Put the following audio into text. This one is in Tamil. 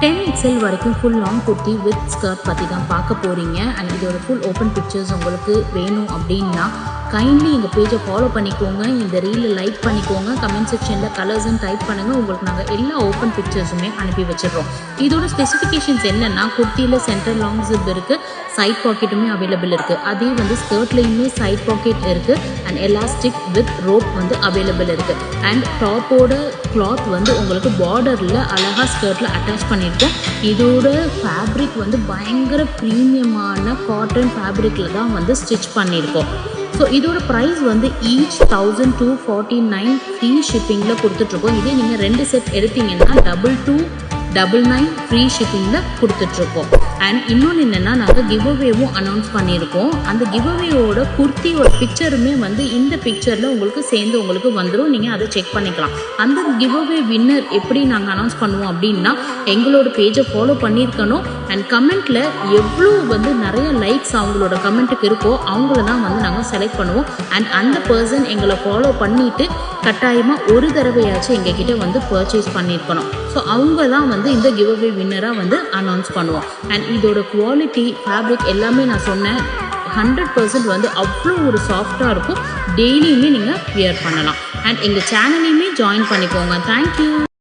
10XL வரைக்கும் full long kurti with skirt பற்றி தான் பார்க்க போகிறீங்க. அண்ட் இதோட ஃபுல் ஓப்பன் பிக்சர்ஸ் உங்களுக்கு வேணும் அப்படின்னா கைண்ட்லி எங்கள் பேஜை ஃபாலோ பண்ணிக்கோங்க, இந்த ரீலில் லைக் பண்ணிக்கோங்க, கமெண்ட் செக்ஷனில் கலர்ஸ்ன்னு டைப் பண்ணுங்கள். உங்களுக்கு நாங்கள் எல்லா ஓப்பன் பிக்சர்ஸுமே அனுப்பி வச்சிடுறோம். இதோட ஸ்பெசிஃபிகேஷன்ஸ் என்னென்னா, குர்த்தியில் சென்டர் லாங் ஜிப் இருக்குது, சைட் பாக்கெட்டுமே அவைலபிள் இருக்குது. அதே வந்து ஸ்கர்ட்லேயுமே சைட் பாக்கெட் இருக்குது அண்ட் எலாஸ்டிக் வித் ரோப் வந்து அவைலபிள் இருக்குது. அண்ட் டாப்போட கிளாத் வந்து உங்களுக்கு பார்டரில் அழகாக ஸ்கர்ட்டில் அட்டாச் பண்ணியிருக்கோம். இதோட ஃபேப்ரிக் வந்து பயங்கர ப்ரீமியமான காட்டன் ஃபேப்ரிக்கில் தான் வந்து ஸ்டிச் பண்ணியிருக்கோம். ஸோ இதோட ப்ரைஸ் வந்து ஈச் 1249 ஃப்ரீ ஷிப்பிங்கில் கொடுத்துட்ருக்கோம். இதே நீங்கள் 2 செட் எடுத்தீங்கன்னா 2299 ஃப்ரீ ஷிப்பிங்கில் கொடுத்துட்ருக்கோம். அண்ட் இன்னொன்று என்னென்னா, நாங்கள் கிவ் அவேவும் அனௌன்ஸ் பண்ணியிருக்கோம். அந்த கிவ் அவேவோட குர்த்தியோட பிக்சருமே வந்து இந்த பிக்சரில் உங்களுக்கு சேர்ந்து உங்களுக்கு வந்துடும். நீங்கள் அதை செக் பண்ணிக்கலாம். அந்த கிவ் அவே வின்னர் எப்படி நாங்கள் அனௌன்ஸ் பண்ணுவோம் அப்படின்னா, எங்களோட பேஜை ஃபாலோ பண்ணியிருக்கணும் அண்ட் கமெண்ட்டில் எவ்வளோ வந்து நிறைய லைக்ஸ் அவங்களோட கமெண்ட்டுக்கு இருக்கோ அவங்கள தான் வந்து நாங்கள் செலக்ட் பண்ணுவோம். அண்ட் அந்த பர்சன் எங்களை ஃபாலோ பண்ணிவிட்டு கட்டாயமாக ஒரு தடவையாச்சும் எங்ககிட்ட வந்து பர்ச்சேஸ் பண்ணியிருக்கணும். ஸோ அவங்க தான் வந்து இந்த கிவ் அவே வின்னராக வந்து அனௌன்ஸ் பண்ணுவோம். அண்ட் இதோட குவாலிட்டி ஃபேப்ரிக் எல்லாமே நான் சொன்னேன் 100% வந்து அவ்வளோ ஒரு சாஃப்டாக இருக்கும். டெய்லியுமே நீங்கள் வியர் பண்ணலாம். அண்ட் எங்கள் சேனலையுமே ஜாயின் பண்ணிக்கோங்க. தேங்க்யூ.